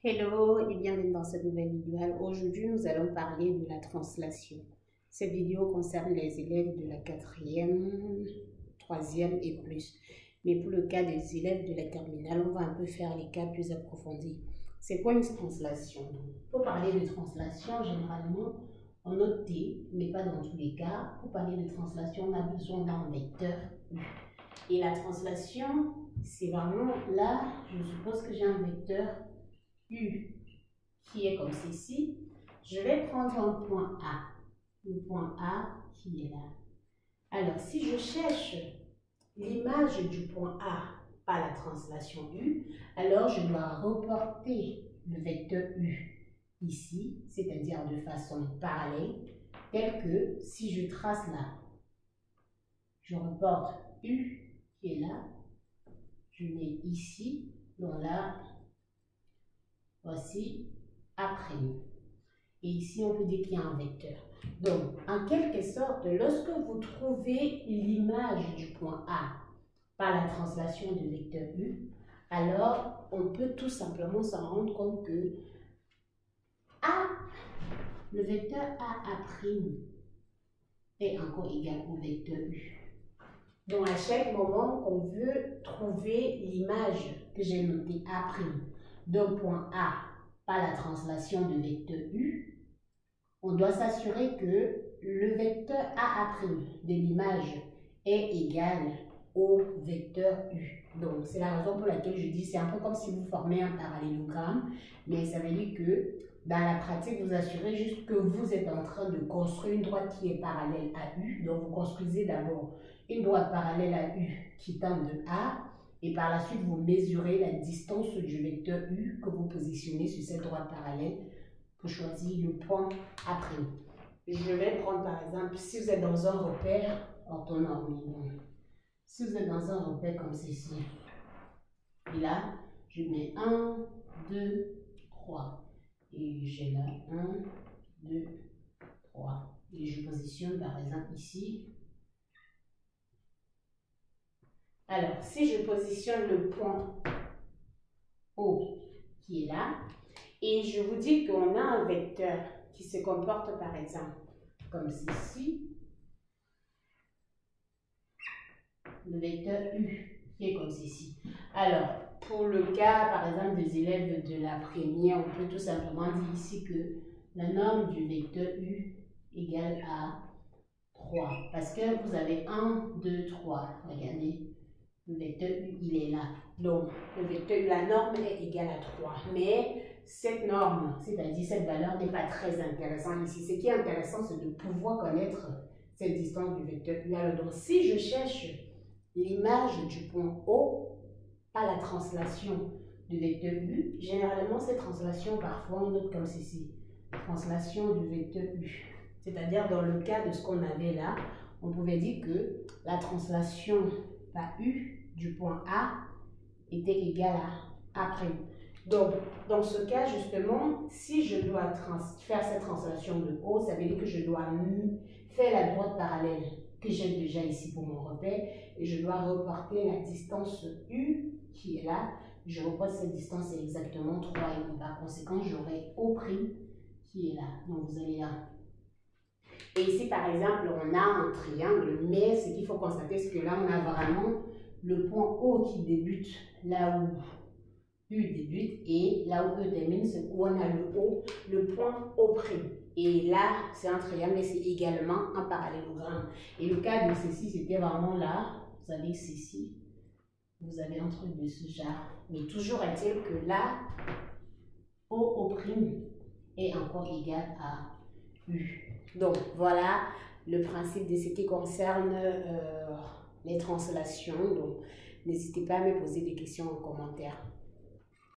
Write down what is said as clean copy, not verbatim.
Hello et bienvenue dans cette nouvelle vidéo. Aujourd'hui, nous allons parler de la translation. Cette vidéo concerne les élèves de la 4e, 3e et plus. Mais pour le cas des élèves de la terminale, on va un peu faire les cas plus approfondis. C'est quoi une translation? Pour parler de translation, généralement, on note T, mais pas dans tous les cas. Pour parler de translation, on a besoin d'un vecteur U. Et la translation, c'est vraiment là, je suppose que j'ai un vecteur U qui est comme ceci. Je vais prendre un point A, le point A qui est là. Alors, si je cherche l'image du point A par la translation U, alors je dois reporter le vecteur U ici, c'est-à-dire de façon parallèle, tel que si je trace là, je reporte U qui est là, je mets ici, donc là, voici A'. Et ici, on peut dire qu'il y a un vecteur. Donc, en quelque sorte, lorsque vous trouvez l'image du point A par la translation de vecteur U, alors on peut tout simplement s'en rendre compte que A, le vecteur A' est encore égal au vecteur U. Donc, à chaque moment qu'on veut trouver l'image que j'ai notée A' d'un point A par la translation de vecteur U, on doit s'assurer que le vecteur A' de l'image est égal au vecteur U. Donc, c'est la raison pour laquelle je dis c'est un peu comme si vous formez un parallélogramme, mais ça veut dire que dans la pratique, vous assurez juste que vous êtes en train de construire une droite qui est parallèle à U. Donc, vous construisez d'abord une droite parallèle à U qui tend de A, et par la suite, vous mesurez la distance du vecteur U que vous positionnez sur cette droite parallèle pour choisir le point A'. Je vais prendre par exemple, si vous êtes dans un repère orthonormé, si vous êtes dans un repère comme ceci, et là, je mets 1, 2, 3, et j'ai là 1, 2, 3, et je positionne par exemple ici. Alors, si je positionne le point O qui est là, et je vous dis qu'on a un vecteur qui se comporte par exemple comme ceci, le vecteur U qui est comme ceci. Alors, pour le cas par exemple des élèves de la première, on peut tout simplement dire ici que la norme du vecteur U égale à 3. Parce que vous avez 1, 2, 3. Regardez, le vecteur U, il est là. Donc, le vecteur U, la norme est égale à 3. Mais cette norme, c'est-à-dire cette valeur, n'est pas très intéressante ici. Ce qui est intéressant, c'est de pouvoir connaître cette distance du vecteur U. Alors, donc, si je cherche l'image du point O par la translation du vecteur U, généralement, cette translation, parfois, on note comme ceci. Translation du vecteur U. C'est-à-dire, dans le cas de ce qu'on avait là, on pouvait dire que la translation par U du point A était égale à A'. Donc, dans ce cas, justement, si je dois faire cette translation de O, ça veut dire que je dois faire la droite parallèle que j'ai déjà ici pour mon repère, et je dois reporter la distance U qui est là. Je reporte cette distance, c'est exactement 3, et par conséquent, j'aurai O' qui est là. Donc, vous allez là. Et ici, par exemple, on a un triangle, mais ce qu'il faut constater, c'est que là, on a vraiment le point O qui débute là où U débute, et là où E termine, c'est où on a le O, le point O'. Et là, c'est un triangle, mais c'est également un parallélogramme. Et le cas de ceci, c'était vraiment là, vous avez ceci, vous avez un truc de ce genre. Mais toujours est-il que là, O' est encore égal à U. Donc, voilà le principe de ce qui concerne les translations. Donc, n'hésitez pas à me poser des questions en commentaire.